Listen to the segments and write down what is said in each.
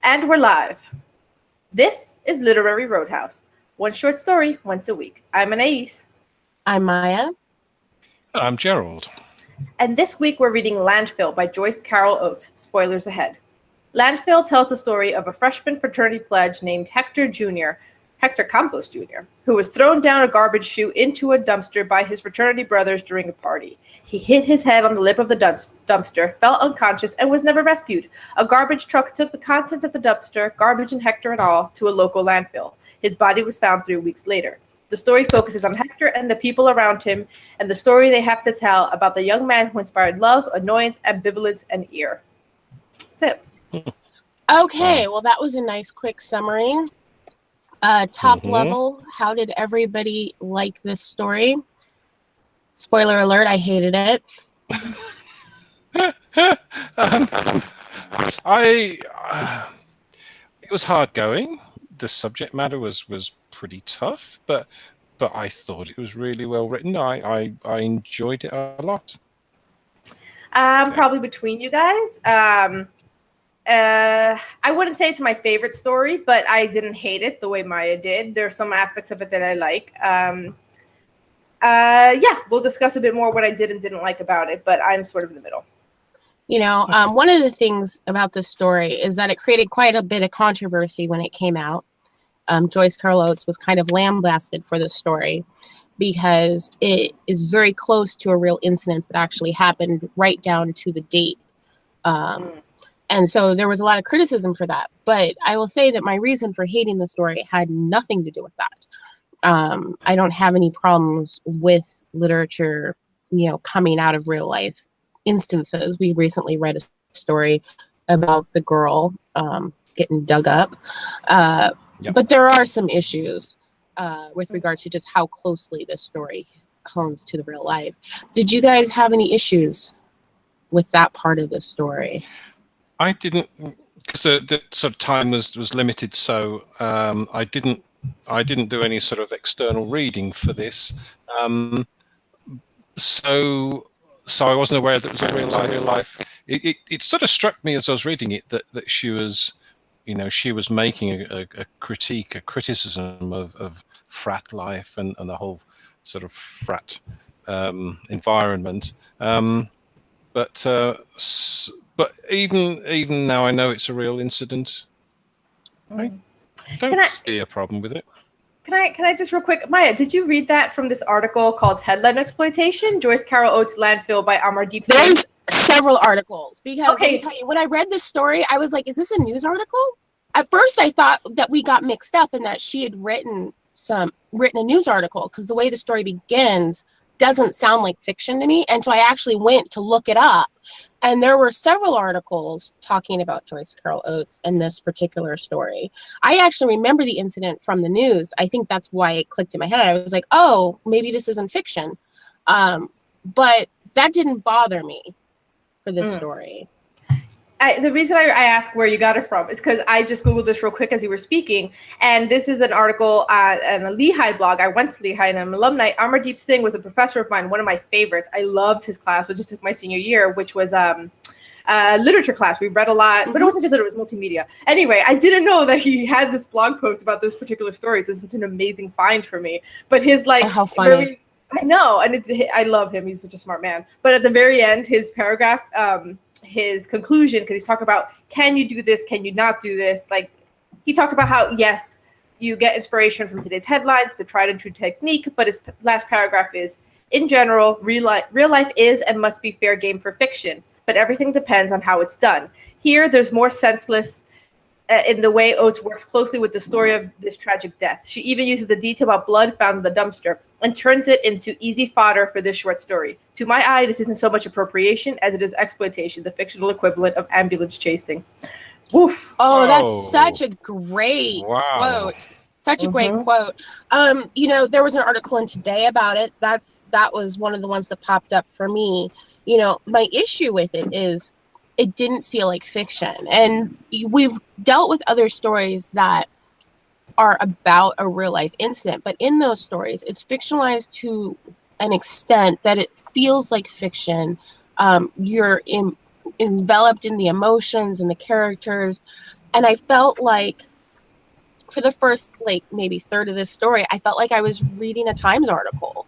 And we're live. This is Literary Roadhouse. One short story once a week. I'm Anais. I'm Maya. I'm Gerald. And this week we're reading Landfill by Joyce Carol Oates. Spoilers ahead. Landfill tells the story of a freshman fraternity pledge named Hector Campos Jr., who was thrown down a garbage chute into a dumpster by his fraternity brothers during a party. He hit his head on the lip of the dumpster, fell unconscious, and was never rescued. A garbage truck took the contents of the dumpster, garbage and Hector and all, to a local landfill. His body was found 3 weeks later. The story focuses on Hector and the people around him, and the story they have to tell about the young man who inspired love, annoyance, ambivalence, and ear. That's it. Okay, well, that was a nice quick summary. Top level, how did everybody like this story? Spoiler alert, I hated it. It was hard going. The subject matter was pretty tough, but I thought it was really well written. I enjoyed it a lot. Probably between you guys. I wouldn't say it's my favorite story, but I didn't hate it the way Maya did. There's some aspects of it that I like. Yeah, we'll discuss a bit more what I did and didn't like about it, but I'm sort of in the middle. You know, one of the things about this story is that it created quite a bit of controversy when it came out. Joyce Carol Oates was kind of lambasted for this story because it is very close to a real incident that actually happened right down to the date. And so there was a lot of criticism for that. But I will say that my reason for hating the story had nothing to do with that. I don't have any problems with literature, coming out of real life instances. We recently read a story about the girl getting dug up. Yep. But there are some issues with regards to just how closely this story hones to the real life. Did you guys have any issues with that part of the story? I didn't, because the sort of time was limited, so I didn't do any sort of external reading for this. So I wasn't aware that it was a real life. It sort of struck me as I was reading it that she was, she was making a criticism of frat life and the whole sort of frat environment. But even now, I know it's a real incident. I don't see a problem with it. Can I just real quick, Maya, did you read that from this article called Headline Exploitation, Joyce Carol Oates Landfill by Amardeep Singh? There's several articals because let me tell you, when I read this story, I was like, is this a news article? At first, I thought that we got mixed up and that she had written a news article because the way the story begins doesn't sound like fiction to me. And so I actually went to look it up. And there were several articles talking about Joyce Carol Oates and this particular story. I actually remember the incident from the news. I think that's why it clicked in my head. I was like, oh, maybe this isn't fiction. But that didn't bother me for this story. The reason I ask where you got it from is because I just Googled this real quick as you were speaking. And this is an article on a Lehigh blog. I went to Lehigh and I'm an alumni. Amardeep Singh was a professor of mine, one of my favorites. I loved his class, which I took my senior year, which was literature class. We read a lot, but it wasn't just literature, it was multimedia. Anyway, I didn't know that he had this blog post about this particular story. So it's such an amazing find for me. But his how funny. I know, and I love him. He's such a smart man. But at the very end, his paragraph, his conclusion, because he's talking about, can you do this? Can you not do this? Like, he talked about how, yes, you get inspiration from today's headlines, the tried and true technique, but his last paragraph is, in general, real life is and must be fair game for fiction, but everything depends on how it's done. Here, there's more senseless in the way Oates works closely with the story of this tragic death. She even uses the detail about blood found in the dumpster and turns it into easy fodder for this short story. To my eye, this isn't so much appropriation as it is exploitation, the fictional equivalent of ambulance chasing. Woof. Oh, that's such a great quote. Such a great quote. There was an article in Today about it. That was one of the ones that popped up for me. My issue with it is it didn't feel like fiction. And we've dealt with other stories that are about a real life incident, but in those stories, it's fictionalized to an extent that it feels like fiction. You're enveloped in the emotions and the characters. And I felt like for the first, like, maybe third of this story, I felt like I was reading a Times article.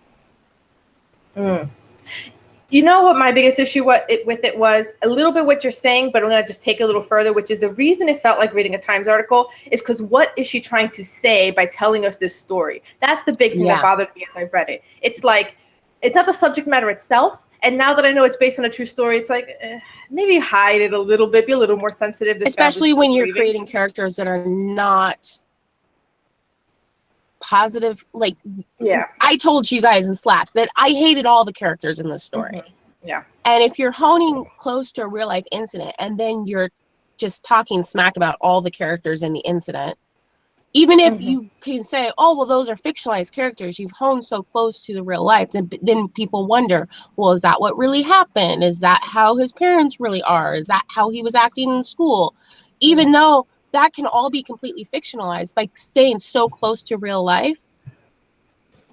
You know what my biggest issue with it was? A little bit what you're saying, but I'm going to just take it a little further, which is the reason it felt like reading a Times article is because what is she trying to say by telling us this story? That's the big thing that bothered me as I read it. It's like, it's not the subject matter itself. And now that I know it's based on a true story, it's like, maybe hide it a little bit, be a little more sensitive. Especially when you're creating characters that are not positive. Like, I told you guys in Slack that I hated all the characters in this story. Yeah. And if you're honing close to a real life incident and then you're just talking smack about all the characters in the incident, even if you can say, oh, well, those are fictionalized characters, you've honed so close to the real life, then people wonder, well, is that what really happened? Is that how his parents really are? Is that how he was acting in school? Even though that can all be completely fictionalized, by staying so close to real life,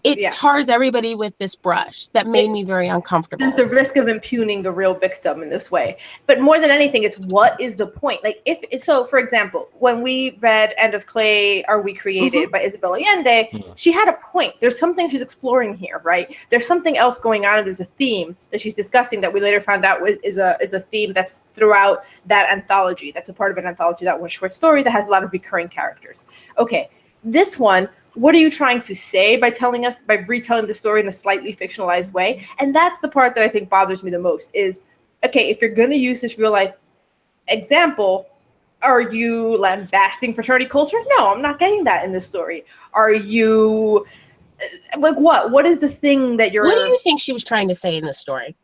it tars everybody with this brush that made me very uncomfortable. There's the risk of impugning the real victim in this way. But more than anything, it's what is the point? Like, so, for example, when we read End of Clay, Are We Created by Isabel Allende, she had a point. There's something she's exploring here, right? There's something else going on, and there's a theme that she's discussing that we later found out is a theme that's throughout that anthology. That's a part of an anthology, that one short story that has a lot of recurring characters. Okay, this one, what are you trying to say by retelling the story in a slightly fictionalized way? And that's the part that I think bothers me the most is, okay, if you're going to use this real life example, are you lambasting fraternity culture? No, I'm not getting that in this story. Are you, like, what is the thing that you're... What do you think she was trying to say in this story?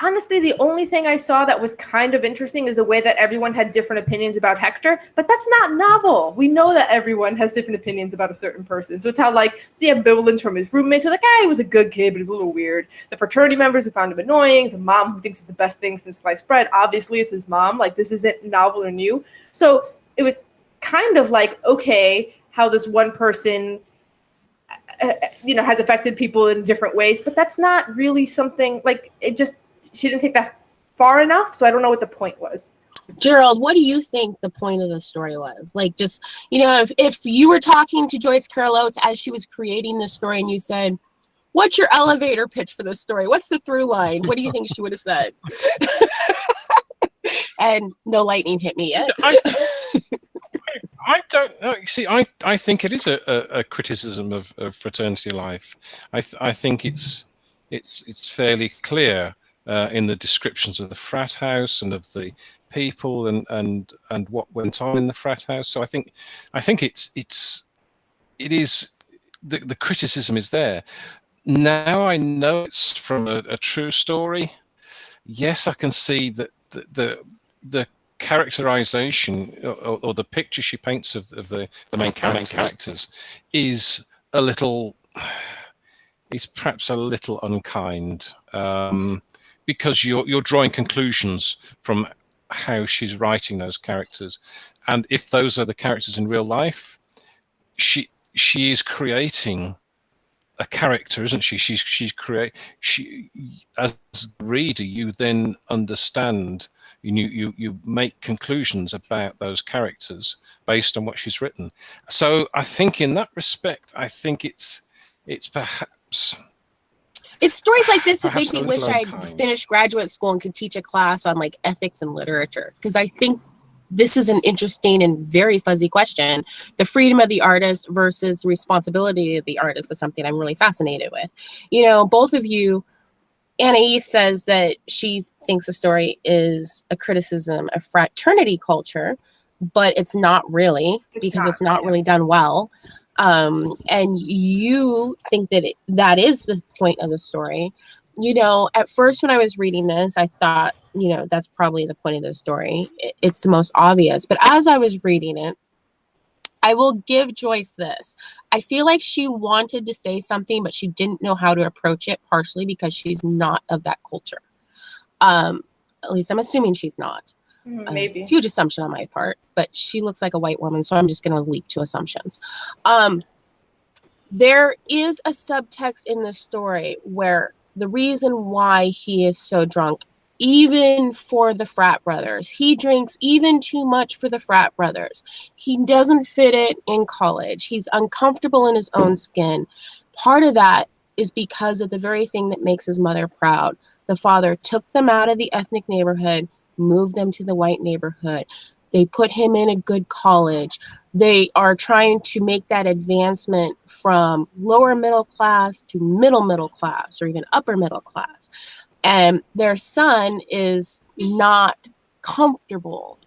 Honestly, the only thing I saw that was kind of interesting is the way that everyone had different opinions about Hector, but that's not novel. We know that everyone has different opinions about a certain person. So it's how, like, the ambivalence from his roommates are like, he was a good kid, but he's a little weird. The fraternity members who found him annoying, the mom who thinks it's the best thing since sliced bread. Obviously, it's his mom. Like, this isn't novel or new. So it was kind of like, okay, how this one person has affected people in different ways, but that's not really something, like, she didn't take that far enough, so I don't know what the point was. Gerald, what do you think the point of the story was? Like, just, if you were talking to Joyce Carol Oates as she was creating this story and you said, what's your elevator pitch for this story? What's the through line? What do you think she would have said? And no lightning hit me yet. I don't know. See, I think it is a criticism of fraternity life. I think it's fairly clear in the descriptions of the frat house and of the people and what went on in the frat house. So I think it is the criticism is there. Now I know it's from a true story. Yes, I can see that the characterization or the picture she paints of the main characters is perhaps a little unkind, because you're drawing conclusions from how she's writing those characters, and if those are the characters in real life, she is creating a character, isn't she? As the reader, you then understand. You make conclusions about those characters based on what she's written. So I think in that respect, I think it's perhaps... It's stories like this that make me wish I'd finished graduate school and could teach a class on, like, ethics and literature, because I think this is an interesting and very fuzzy question. The freedom of the artist versus the responsibility of the artist is something I'm really fascinated with. Both of you, Anais says that she thinks the story is a criticism of fraternity culture, but it's not really, because it's not really done well. And you think that that is the point of the story. At first when I was reading this, I thought, that's probably the point of the story. It's the most obvious. But as I was reading it, I will give Joyce this. I feel like she wanted to say something, but she didn't know how to approach it, partially because she's not of that culture. At least I'm assuming she's not. Maybe. Huge assumption on my part, but she looks like a white woman, so I'm just going to leap to assumptions. There is a subtext in this story where the reason why he is so drunk even for the frat brothers. He drinks even too much for the frat brothers. He doesn't fit it in college. He's uncomfortable in his own skin. Part of that is because of the very thing that makes his mother proud. The father took them out of the ethnic neighborhood, moved them to the white neighborhood. They put him in a good college. They are trying to make that advancement from lower middle class to middle class, or even upper middle class. And their son is not comfortable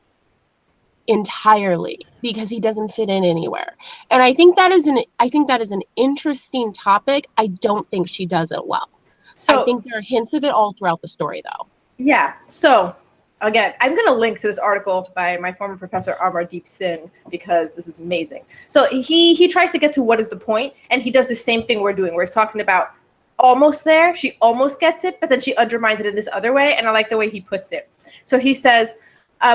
entirely because he doesn't fit in anywhere. And I think that is an interesting topic. I don't think she does it well. So I think there are hints of it all throughout the story, though. Yeah. So again, I'm going to link to this article by my former professor, Amardeep Singh, because this is amazing. So he tries to get to what is the point, and he does the same thing we're doing, where he's talking about almost there. She almost gets it, but then she undermines it in this other way, and I like the way he puts it. So he says,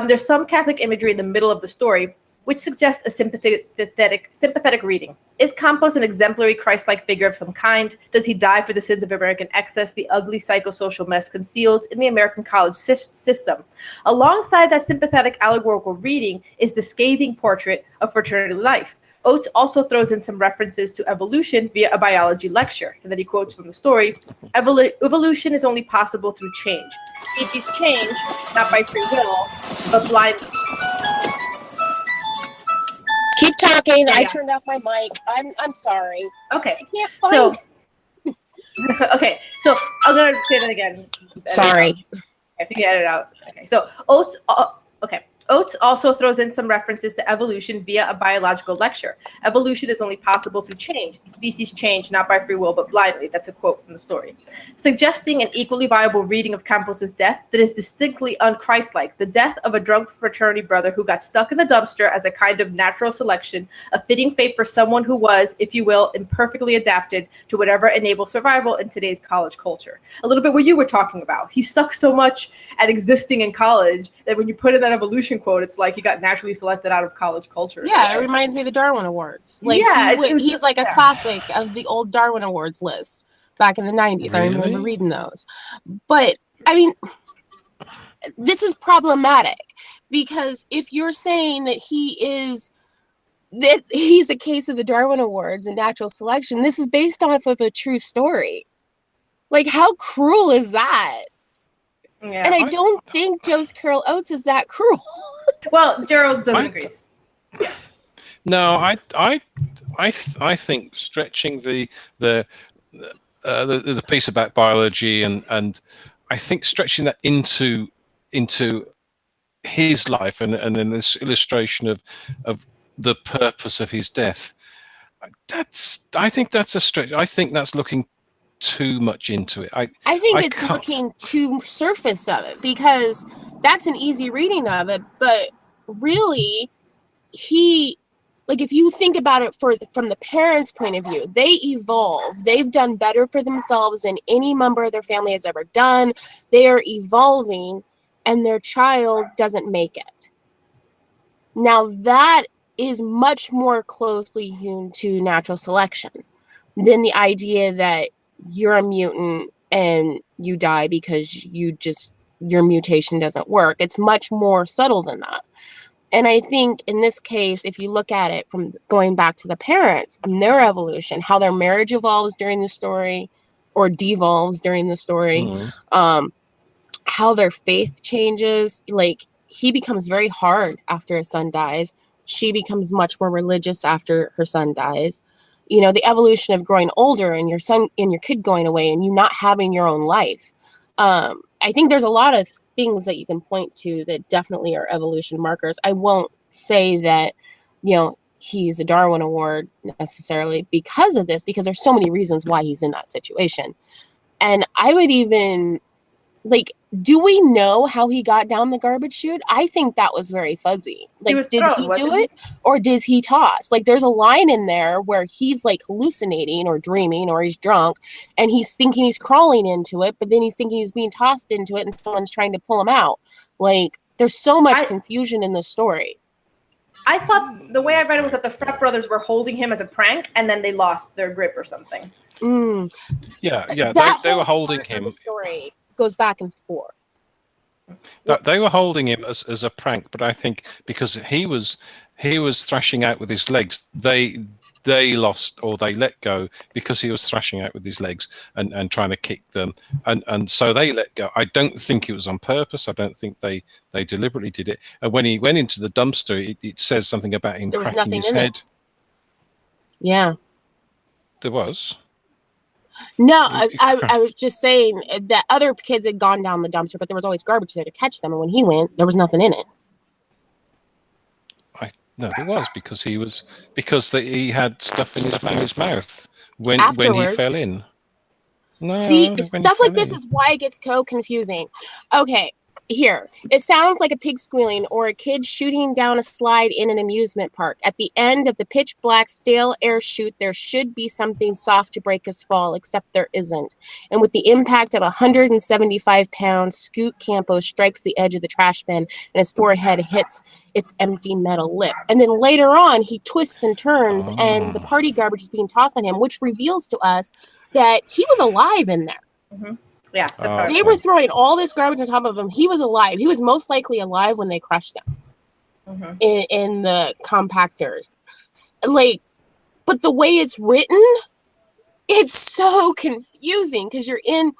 there's some Catholic imagery in the middle of the story, which suggests a sympathetic reading. Is Campos an exemplary Christ-like figure of some kind? Does he die for the sins of American excess, the ugly psychosocial mess concealed in the American college system? Alongside that sympathetic allegorical reading is the scathing portrait of fraternity life. Oates also throws in some references to evolution via a biology lecture. And then he quotes from the story, evolution is only possible through change. Species change, not by free will, but blindly. Keep talking. Yeah. I turned off my mic. I'm sorry. Okay. I can't find it. Okay. So I'm going to say that again. Sorry. I think you edit it out. Okay. So Oates also throws in some references to evolution via a biological lecture. Evolution is only possible through change. Species change not by free will, but blindly. That's a quote from the story. Suggesting an equally viable reading of Campos's death that is distinctly unchristlike, the death of a drunk fraternity brother who got stuck in a dumpster as a kind of natural selection, a fitting fate for someone who was, if you will, imperfectly adapted to whatever enables survival in today's college culture. A little bit what you were talking about. He sucks so much at existing in college that when you put in that evolution quote, it's like he got naturally selected out of college culture. Yeah, it reminds me of the Darwin Awards. Like, yeah, he's like a classic of the old Darwin Awards list back in the 90s. Really? I remember reading those. But, I mean, this is problematic because if you're saying that he's a case of the Darwin Awards and natural selection, this is based off of a true story. Like, how cruel is that? Yeah, and I don't think Joyce Carol Oates is that cruel. Well, Gerald doesn't agree. Yeah. No, I think stretching the piece about biology and I think stretching that into his life and in this illustration of the purpose of his death, I think that's a stretch. I think that's looking too much into it. I think it's looking too surface of it because that's an easy reading of it, but really if you think about it from the parents' point of view, they evolve. They've done better for themselves than any member of their family has ever done. They are evolving and their child doesn't make it. Now that is much more closely hewn to natural selection than the idea that you're a mutant and you die because your mutation doesn't work. It's much more subtle than that. And I think in this case, if you look at it from going back to the parents and their evolution, how their marriage evolves during the story or devolves during the story, how their faith changes, like he becomes very hard after his son dies. She becomes much more religious after her son dies. You know, the evolution of growing older and your son and your kid going away and you not having your own life. I think there's a lot of things that you can point to that definitely are evolution markers. I won't say that, he's a Darwin Award necessarily because of this, because there's so many reasons why he's in that situation. And I would even do we know how he got down the garbage chute? I think that was very fuzzy. Did he do it or did he toss? There's a line in there where he's hallucinating or dreaming or he's drunk and he's thinking he's crawling into it, but then he's thinking he's being tossed into it and someone's trying to pull him out. There's so much confusion in this story. I thought the way I read it was that the frat brothers were holding him as a prank and then they lost their grip or something. Yeah. They were holding him. The story goes back and forth. That they were holding him as a prank, but I think because he was thrashing out with his legs, they lost, or they let go because he was thrashing out with his legs and trying to kick them, and so they let go. I don't think it was on purpose. I don't think they deliberately did it. And when he went into the dumpster, it says something about him There was cracking nothing his in head. it. Yeah. There was. No, I was just saying that other kids had gone down the dumpster, but there was always garbage there to catch them. And when he went, there was nothing in it. No, there was, because he had stuff in his mouth when he fell in. No, see, stuff like this is why it gets so confusing. Okay, here. It sounds like a pig squealing or a kid shooting down a slide in an amusement park. At the end of the pitch black stale air chute, there should be something soft to break his fall, except there isn't. And with the impact of 175 pounds, Scoot Campo strikes the edge of the trash bin and his forehead hits its empty metal lip. And then later on, he twists and turns and the party garbage is being tossed on him, which reveals to us that he was alive in there. Mm-hmm. Yeah, that's how they were throwing all this garbage on top of him. He was alive. He was most likely alive when they crushed him in the compactor. Like, but the way it's written, it's so confusing because you're in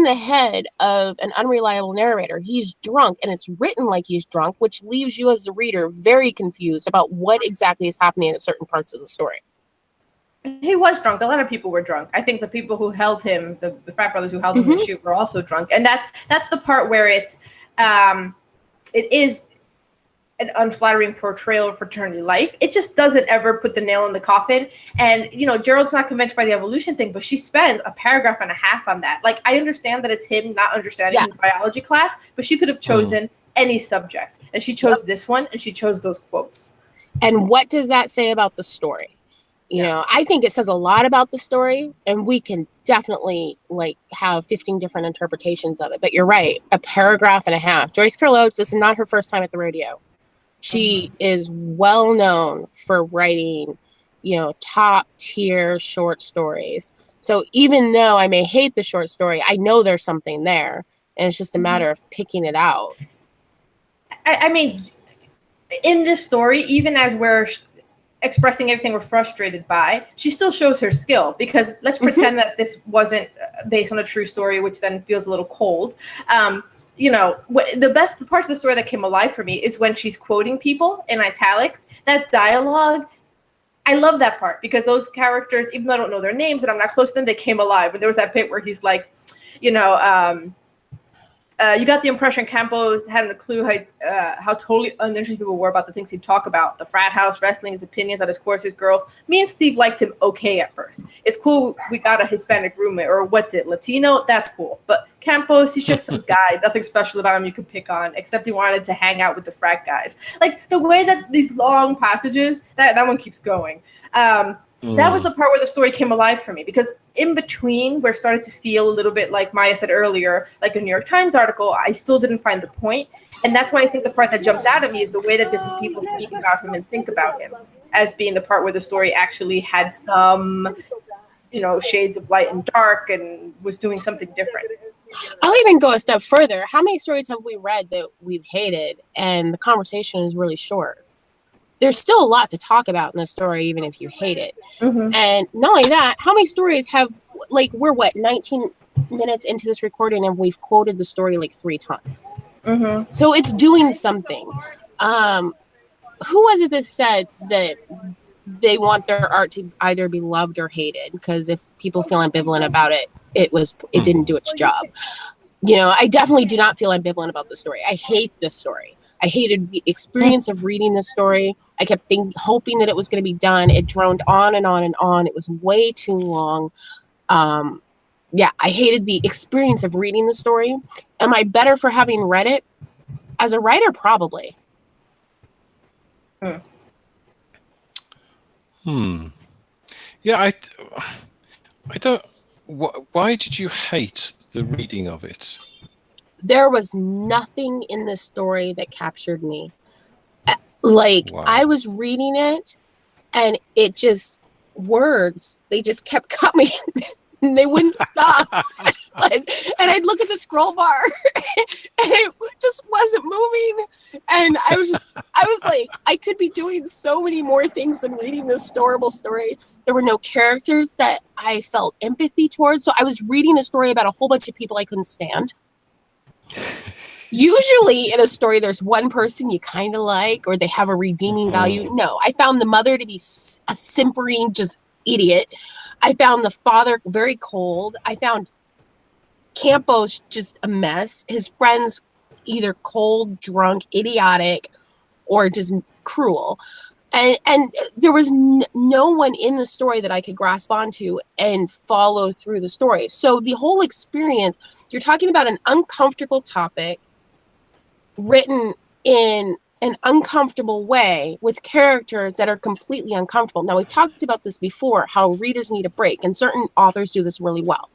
the head of an unreliable narrator. He's drunk, and it's written like he's drunk, which leaves you as the reader very confused about what exactly is happening at certain parts of the story. He was drunk. A lot of people were drunk. I think the people who held him, the frat brothers who held him in the chute, were also drunk. And that's the part where it is an unflattering portrayal of fraternity life. It just doesn't ever put the nail in the coffin. And, Gerald's not convinced by the evolution thing, but she spends a paragraph and a half on that. Like, I understand that it's him not understanding his biology class, but she could have chosen any subject. And she chose this one, and she chose those quotes. And what does that say about the story? I think it says a lot about the story, and we can definitely have 15 different interpretations of it. But you're right, a paragraph and a half. Joyce Carol Oates, this is not her first time at the rodeo. She is well known for writing, top tier short stories. So even though I may hate the short story, I know there's something there, and it's just a matter of picking it out. I mean, in this story, even as we're expressing everything we're frustrated by, she still shows her skill, because let's pretend that this wasn't based on a true story, which then feels a little cold. The best parts of the story that came alive for me is when she's quoting people in italics. That dialogue, I love that part, because those characters, even though I don't know their names and I'm not close to them, they came alive. And there was that bit where he's like, you got the impression Campos hadn't a clue how totally uninterested people were about the things he'd talk about. The frat house, wrestling, his opinions on his courses, girls. Me and Steve liked him okay at first. It's cool we got a Hispanic roommate, or Latino? That's cool. But Campos, he's just some guy. Nothing special about him you could pick on, except he wanted to hang out with the frat guys. Like, the way that these long passages, that one keeps going. That was the part where the story came alive for me, because in between, we're starting to feel a little bit like Maya said earlier, like a New York Times article. I still didn't find the point. And that's why I think the part that jumped out at me is the way that different people speak about him and think about him as being the part where the story actually had some, shades of light and dark and was doing something different. I'll even go a step further. How many stories have we read that we've hated and the conversation is really short? There's still a lot to talk about in the story, even if you hate it. And not only that, how many stories have, we're 19 minutes into this recording and we've quoted the story 3 times. So it's doing something. Who was it that said that they want their art to either be loved or hated? Because if people feel ambivalent about it, it didn't do its job. I definitely do not feel ambivalent about the story. I hate this story. I hated the experience of reading this story. I kept hoping that it was going to be done. It droned on and on and on. It was way too long. I hated the experience of reading the story. Am I better for having read it? As a writer, probably. Yeah, I don't. Why did you hate the reading of it? There was nothing in this story that captured me. Wow. I was reading it and words, they just kept coming and they wouldn't stop. And I'd look at the scroll bar and it just wasn't moving. And I was like, I could be doing so many more things than reading this horrible story. There were no characters that I felt empathy towards. So I was reading a story about a whole bunch of people I couldn't stand. Usually in a story, there's one person you kind of like, or they have a redeeming value. No, I found the mother to be a simpering, just idiot. I found the father very cold. I found Campos just a mess. His friends either cold, drunk, idiotic, or just cruel. And there was no one in the story that I could grasp onto and follow through the story. So the whole experience, you're talking about an uncomfortable topic written in an uncomfortable way with characters that are completely uncomfortable. Now, we've talked about this before, how readers need a break, and certain authors do this really well.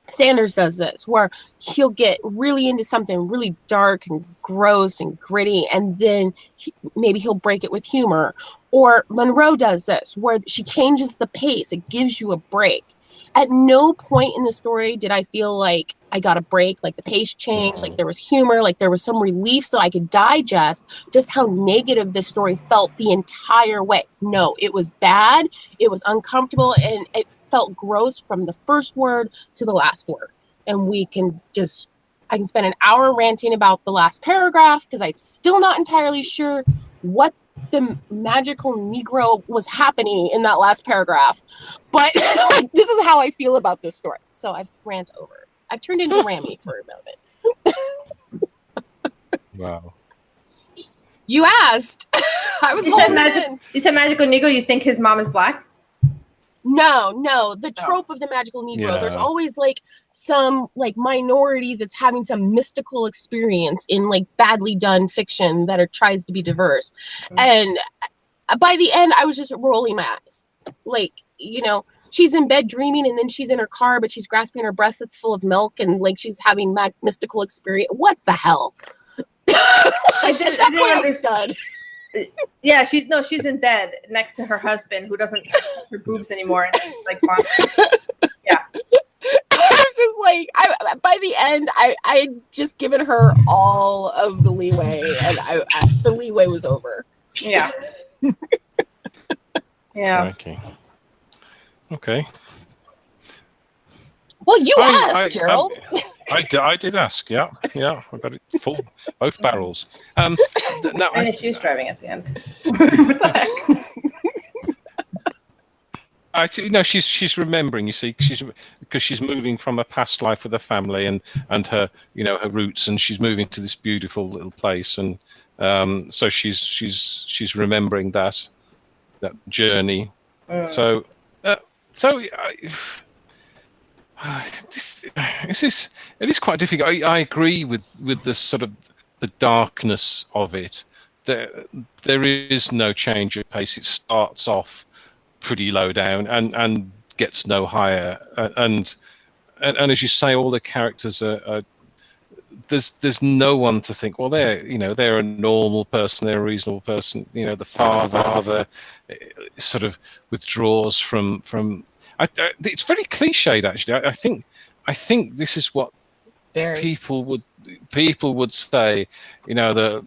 Sanders does this, where he'll get really into something really dark and gross and gritty, and then maybe he'll break it with humor. Or Monroe does this, where she changes the pace. It gives you a break. At no point in the story did I feel like I got a break, like the pace changed, like there was humor, like there was some relief so I could digest just how negative this story felt the entire way. No, it was bad, it was uncomfortable, and it felt gross from the first word to the last word. And I can spend an hour ranting about the last paragraph because I'm still not entirely sure what the magical Negro was happening in that last paragraph. But this is how I feel about this story. So I've rant over. I've turned into Rami for a moment. Wow. You asked. I was You said magical Negro. You think his mom is black? No. The trope of the magical Negro. Yeah. There's always like some like minority that's having some mystical experience in like badly done fiction that tries to be diverse. And by the end, I was just rolling my eyes. Like, she's in bed dreaming, and then she's in her car, but she's grasping her breast that's full of milk, and like she's having mystical experience. What the hell? I didn't understand. Yeah, she's in bed next to her husband who doesn't touch her boobs anymore, and she's like, yeah. I was just like, by the end, I had just given her all of the leeway, and the leeway was over. Yeah. Yeah. Okay. Well, you asked, Gerald. I did ask. Yeah. I got it full, both barrels. And she's driving at the end. What the heck? She's remembering. You see, because she's moving from a past life with her family and her her roots, and she's moving to this beautiful little place, and so she's remembering that journey. So it is quite difficult. I agree with the sort of the darkness of it. There is no change of pace. It starts off pretty low down and gets no higher. And as you say, all the characters are there's no one to think, well, they're a normal person, they're a reasonable person. The father sort of withdraws from. It's very cliched, actually. I think this is what people would say. The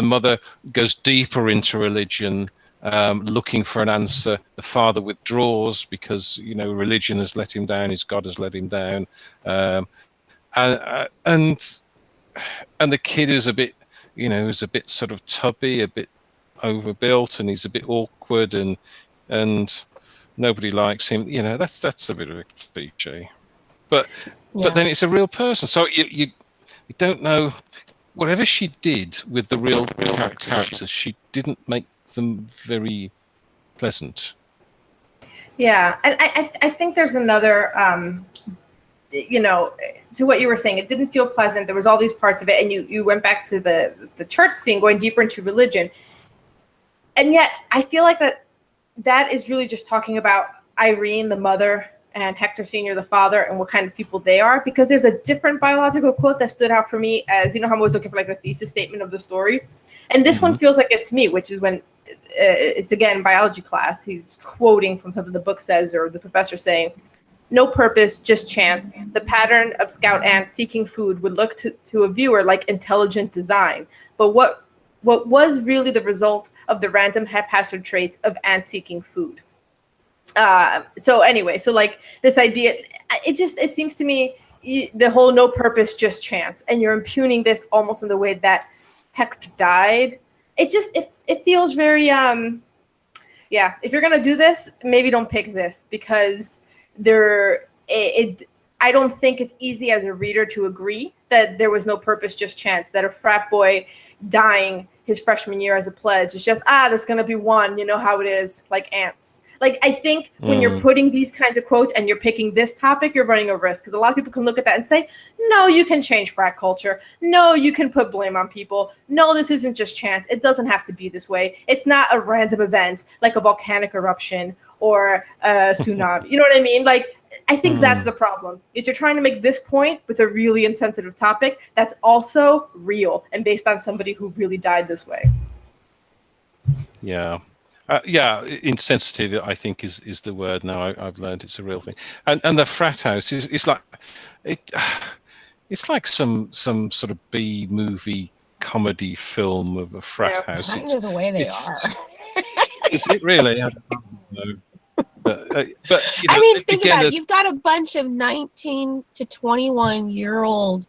mother goes deeper into religion, looking for an answer. The father withdraws because religion has let him down. His God has let him down. And the kid is a bit, is a bit sort of tubby, a bit overbuilt, and he's a bit awkward, and nobody likes him. That's a bit of a cliche, but then it's a real person. So you don't know. Whatever she did with the real characters, she didn't make them very pleasant. Yeah, and I think there's another. To what you were saying, it didn't feel pleasant. There was all these parts of it, and you went back to the church scene, going deeper into religion, and yet I feel like that is really just talking about Irene, the mother, and Hector Sr., the father, and what kind of people they are. Because there's a different biological quote that stood out for me, as how I'm always looking for like the thesis statement of the story, and this one feels like it to me, which is when it's again biology class. He's quoting from something the book says, or the professor saying, no purpose, just chance. The pattern of scout ants seeking food would look to a viewer like intelligent design. But what was really the result of the random haphazard traits of ants seeking food? So anyway, so like this idea, it seems to me the whole no purpose, just chance, and you're impugning this almost in the way that Hector died. It feels very yeah. If you're gonna do this, maybe don't pick this, because I don't think it's easy as a reader to agree that there was no purpose, just chance, that a frat boy dying his freshman year as a pledge is just, there's going to be one, you know how it is, like ants. Like, I think when you're putting these kinds of quotes and you're picking this topic, you're running a risk, because a lot of people can look at that and say, no, you can change frat culture. No, you can put blame on people. No, this isn't just chance. It doesn't have to be this way. It's not a random event like a volcanic eruption or a tsunami. You know what I mean? Like, I think that's the problem. If you're trying to make this point with a really insensitive topic that's also real and based on somebody who really died this way. Yeah. Yeah, insensitive, I think, is the word now. I've learned it's a real thing. And the frat house it's like some sort of B movie comedy film of a frat house. Kind of the way they are. Is it really? I don't know. But you know, I mean, think about it. You've got a bunch of 19 to 21-year-old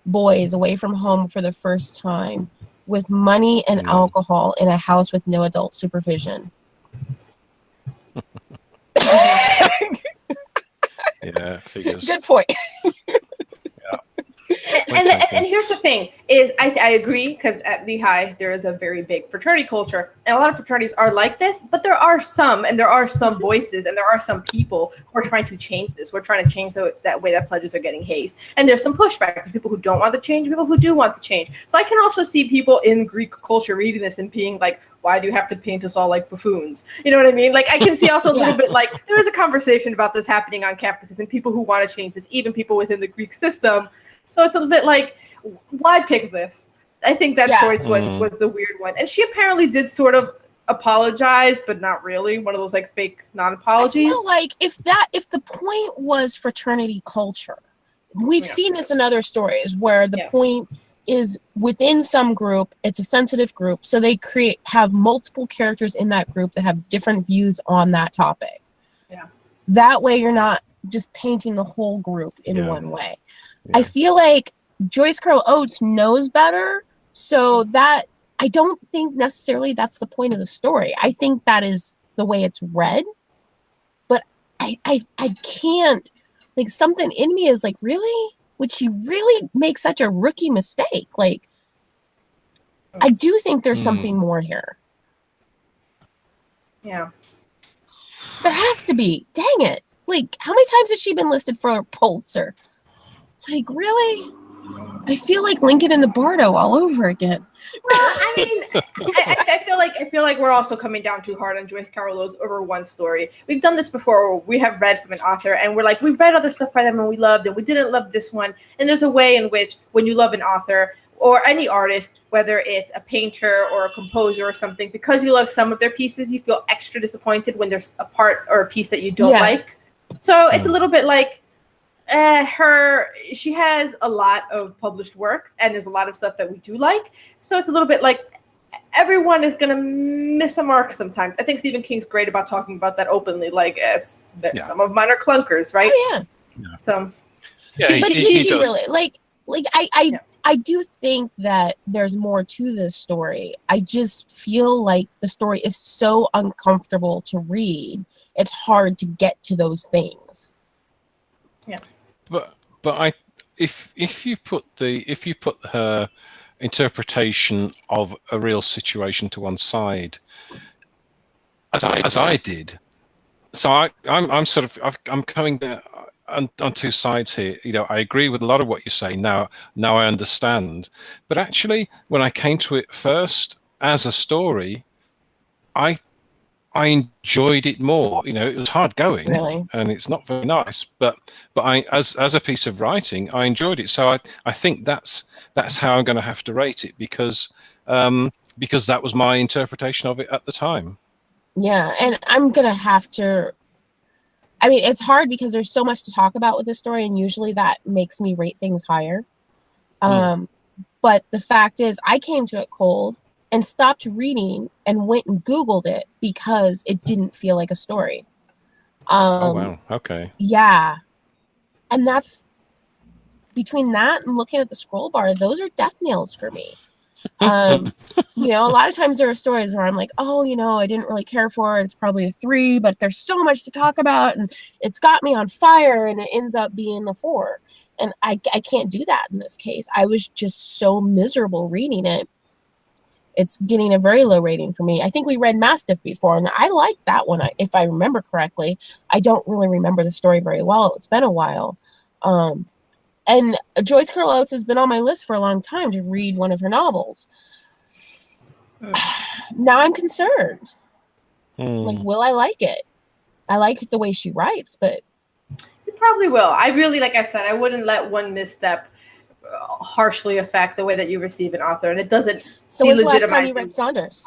boys away from home for the first time with money and alcohol in a house with no adult supervision. Yeah, figures. Good point. And here's the thing is I agree, because at Lehigh there is a very big fraternity culture, and a lot of fraternities are like this, but there are some voices, and there are some people who are trying to change this. We're trying to change that way that pledges are getting hazed, and there's some pushback. There's people who don't want to change, people who do want to change. So I can also see people in Greek culture reading this and being like, why do you have to paint us all like buffoons? You know what I mean? Like, I can see also a little bit like there is a conversation about this happening on campuses, and people who want to change this, even people within the Greek system. So it's a little bit like, why pick this? I think that choice was the weird one. And she apparently did sort of apologize, but not really. One of those like fake non-apologies. I feel like if the point was fraternity culture, we've seen this in other stories where the point is within some group, it's a sensitive group, so they have multiple characters in that group that have different views on that topic. Yeah. That way you're not just painting the whole group in one way. I feel like Joyce Carol Oates knows better, so that I don't think necessarily that's the point of the story. I think that is the way it's read, but I can't, like, something in me is like, really? Would she really make such a rookie mistake? Like, I do think there's something more here. Yeah. There has to be. Dang it. Like, how many times has she been listed for a Pulitzer? Like, really? I feel like Lincoln and the Bardo all over again. Well, I mean, I feel like we're also coming down too hard on Joyce Carol Oates over one story. We've done this before. We have read from an author, and we're like, we've read other stuff by them, and we loved it. We didn't love this one. And there's a way in which, when you love an author or any artist, whether it's a painter or a composer or something, because you love some of their pieces, you feel extra disappointed when there's a part or a piece that you don't like. So it's a little bit like, she has a lot of published works, and there's a lot of stuff that we do like. So it's a little bit like everyone is going to miss a mark sometimes. I think Stephen King's great about talking about that openly, like some of mine are clunkers, right? Oh, yeah. So she really I do think that there's more to this story. I just feel like the story is so uncomfortable to read. It's hard to get to those things. Yeah. But if you put her interpretation of a real situation to one side, as I did, so I'm coming down on two sides here. You know, I agree with a lot of what you say now. Now I understand, but actually, when I came to it first as a story, I enjoyed it more. You know, it was hard going, really, and it's not very nice. But I, as a piece of writing, I enjoyed it. So I think that's how I'm going to have to rate it, because that was my interpretation of it at the time. Yeah, and I'm gonna have to I mean, it's hard because there's so much to talk about with this story, and usually that makes me rate things higher. But the fact is, I came to it cold and stopped reading and went and Googled it because it didn't feel like a story. Oh, wow. Okay. Yeah. And that's between that and looking at the scroll bar, those are death nails for me. You know, a lot of times there are stories where I'm like, oh, you know, I didn't really care for it. It's probably a 3, but there's so much to talk about and it's got me on fire, and it ends up being a 4. And I can't do that in this case. I was just so miserable reading it. It's getting a very low rating for me. I think we read Mastiff before, and I liked that one, if I remember correctly. I don't really remember the story very well. It's been a while. And Joyce Carol Oates has been on my list for a long time to read one of her novels. Now I'm concerned. Like, will I like it? I like the way she writes, but... You probably will. I really, like I said, I wouldn't let one misstep harshly affect the way that you receive an author, and it doesn't. So when's the last time you read Saunders?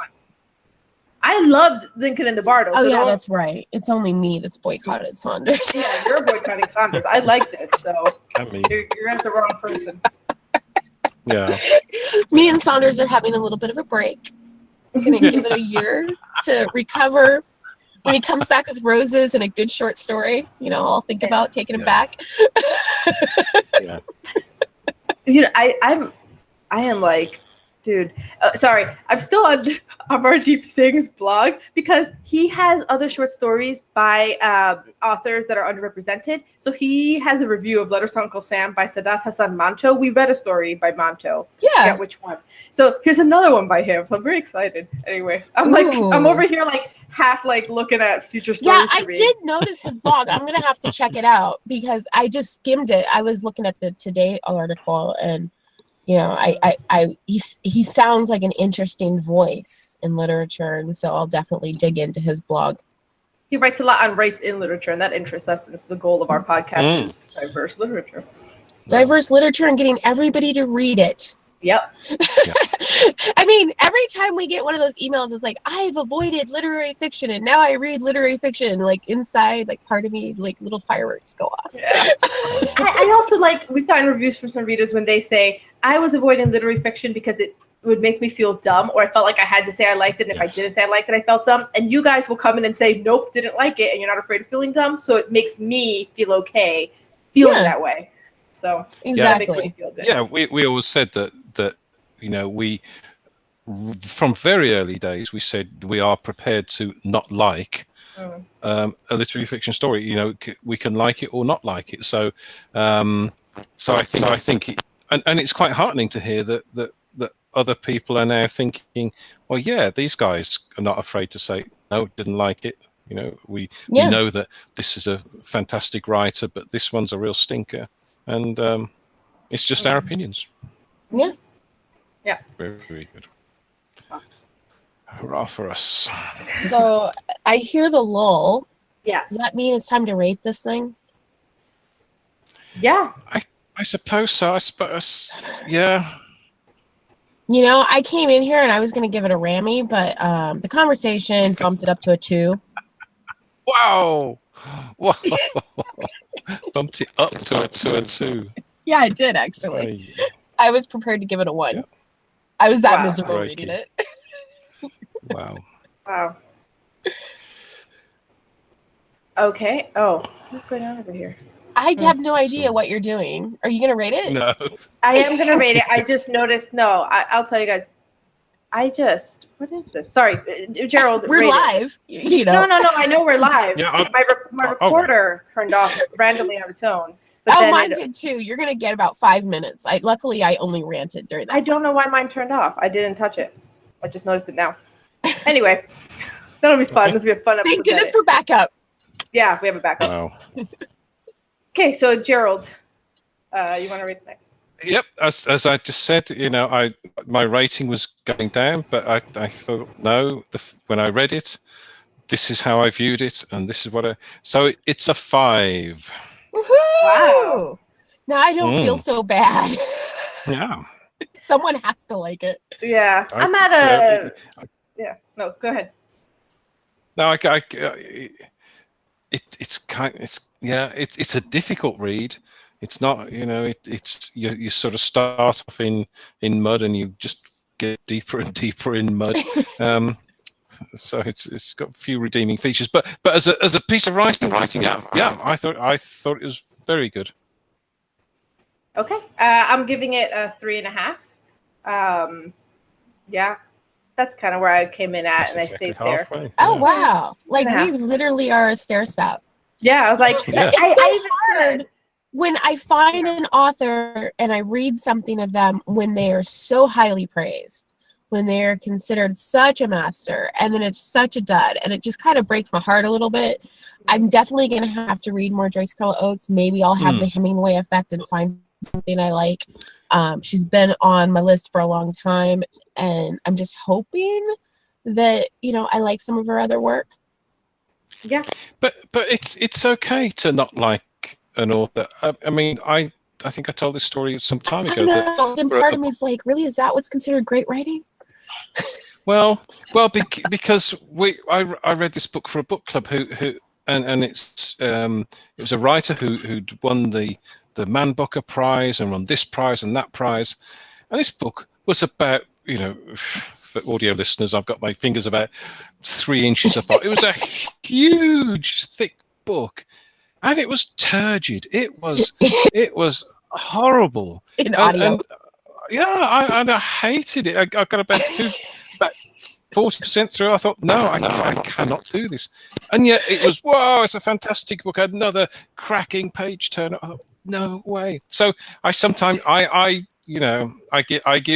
I loved Lincoln and the Bardo. Oh, so yeah, that's right. It's only me that's boycotted Saunders. Yeah, you're boycotting Saunders. I liked it, so you're at the wrong person. Yeah. Me and Saunders are having a little bit of a break. I'm going to give it a year to recover. When he comes back with roses and a good short story, you know, I'll think about taking him back. Yeah. You know, I am like, dude, sorry, I'm still on Amardeep Singh's blog because he has other short stories by authors that are underrepresented. So he has a review of Letters to Uncle Sam by Sadat Hassan Manto. We read a story by Manto. Yeah. I forget which one. So here's another one by him. So I'm very excited. Anyway, I'm over here like half like looking at future stories. Yeah, I did notice his blog. I'm gonna have to check it out because I just skimmed it. I was looking at the Today article, and you know, he sounds like an interesting voice in literature, and so I'll definitely dig into his blog. He writes a lot on race in literature, and that interests us since the goal of our podcast is diverse literature. Diverse literature and getting everybody to read it. Yep. I mean, every time we get one of those emails, it's like, I've avoided literary fiction and now I read literary fiction. Like inside, like part of me, like little fireworks go off. Yeah. I also like, we've gotten reviews from some readers when they say, I was avoiding literary fiction because it would make me feel dumb, or I felt like I had to say I liked it, and if I didn't say I liked it, I felt dumb. And you guys will come in and say, nope, didn't like it, and you're not afraid of feeling dumb, so it makes me feel okay feeling that way. So exactly. That makes me feel good. Yeah, we always said that you know, we from very early days we said we are prepared to not like a literary fiction story. You know, we can like it or not like it. So I think and it's quite heartening to hear that other people are now thinking, well, yeah, these guys are not afraid to say no, didn't like it. You know, we know that this is a fantastic writer, but this one's a real stinker, and it's just our opinions. Yeah. Yeah. Very, very good. Hurrah for us. So I hear the lull. Yeah. Does that mean it's time to rate this thing? Yeah. I suppose so. I suppose, yeah. You know, I came in here and I was going to give it a Rammy, but the conversation bumped it up to a 2. Wow. Wow. Bumped it up to a 2. Yeah, it did, actually. I was prepared to give it a 1. Yeah. I was that miserable reading it. Wow. Wow. Okay. Oh, what's going on over here? I have no idea what you're doing. Are you going to rate it? No. I am going to rate it. I just noticed. No, I'll tell you guys. What is this? Sorry, Gerald. We're live. You know. No. I know we're live. Yeah, my recorder turned off randomly on its own. But mine did too. You're going to get about 5 minutes. Luckily, I only ranted during that. I don't know why mine turned off. I didn't touch it. I just noticed it now. Anyway, that'll be fun. This will be a fun episode. Thank goodness for backup. Yeah, we have a backup. Wow. Okay, so Gerald, you want to read next? Yep, as I just said, you know, my rating was going down, but I thought, no, when I read it, this is how I viewed it, and this is what so it's a 5. Woohoo! Wow. Now I don't feel so bad. Yeah. Someone has to like it. Yeah. I'm at a... Yeah. No, go ahead. No, it's a difficult read. It's not, it's you sort of start off in mud and you just get deeper and deeper in mud. So it's got a few redeeming features, but as a piece of writing, I thought it was very good. Okay, I'm giving it a 3.5. Yeah, that's kind of where I came in at, That's and exactly I stayed there. halfway. Oh wow! Like Yeah. we literally are a stair step. Yeah, I was like, Yeah. I even said, When I find an author and I read something of them when they are so highly praised, when they are considered such a master, and then it's such a dud, and it just kind of breaks my heart a little bit. I'm definitely going to have to read more Joyce Carol Oates. Maybe I'll have the Hemingway effect and find something I like. She's been on my list for a long time, and I'm just hoping that, I like some of her other work. yeah. But it's okay to not like an author. I mean, I think I told this story some time ago. Then part of me is like, really, is that what's considered great writing? Well, because I read this book for a book club and it was a writer who'd won the Man Booker Prize and won this prize and that prize, and this book was about, for audio listeners, I've got my fingers about 3 inches apart. It was a huge, thick book, and it was turgid. It was horrible. In audio. And I hated it. I got about 40% through. I thought, no, I cannot do this. And yet it was, wow, it's a fantastic book. Another cracking page turner. I thought, no way. So I sometimes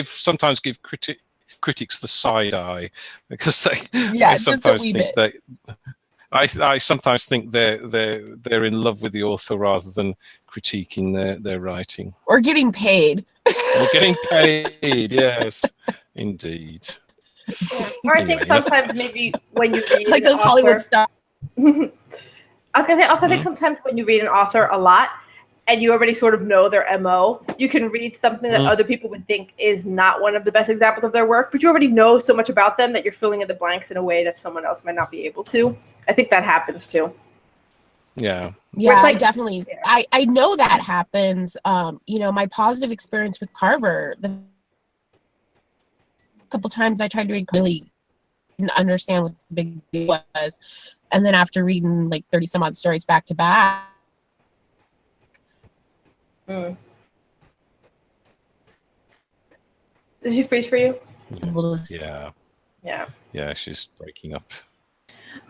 sometimes give critics the side eye, because I sometimes think that I sometimes think they're in love with the author rather than critiquing their writing. Or getting paid. Or getting paid, yes, indeed. Yeah. Or I think sometimes maybe when you read like those Hollywood stars. I was gonna say, also I think sometimes when you read an author a lot and you already sort of know their MO, you can read something that other people would think is not one of the best examples of their work, but you already know so much about them that you're filling in the blanks in a way that someone else might not be able to. I think that happens too. Yeah, like, definitely. Yeah. I know that happens. My positive experience with Carver, the couple times I tried to read, really didn't understand what the big deal was, and then after reading like 30 some odd stories back to back. Did she freeze for you? Yeah, she's breaking up.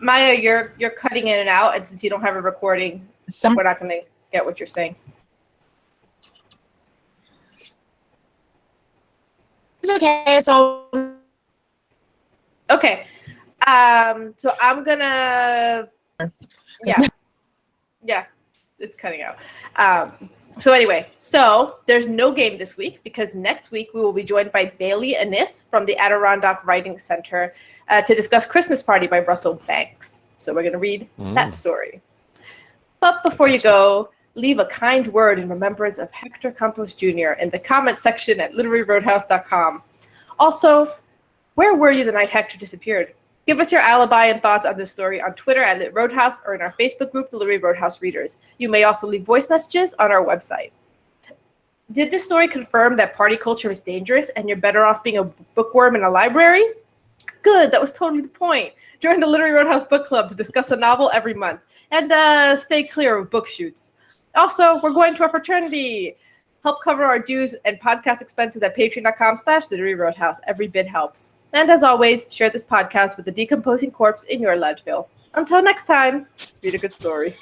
Maya, you're cutting in and out, and since you don't have a recording, we're not going to get what you're saying. It's okay. It's all okay. So I'm gonna. Yeah, it's cutting out. So anyway, there's no game this week because next week we will be joined by Bailey Annis from the Adirondack Writing Center to discuss Christmas Party by Russell Banks. So we're going to read that story. But before you go, leave a kind word in remembrance of Hector Campos Jr. in the comments section at literaryroadhouse.com. Also, where were you the night Hector disappeared? Give us your alibi and thoughts on this story on Twitter at Lit Roadhouse or in our Facebook group, The Literary Roadhouse Readers. You may also leave voice messages on our website. Did this story confirm that party culture is dangerous and you're better off being a bookworm in a library? Good, that was totally the point. Join the Literary Roadhouse Book Club to discuss a novel every month and stay clear of book shoots. Also, we're going to a fraternity. Help cover our dues and podcast expenses at patreon.com/Literary Roadhouse. Every bit helps. And as always, share this podcast with the decomposing corpse in your landfill. Until next time, read a good story.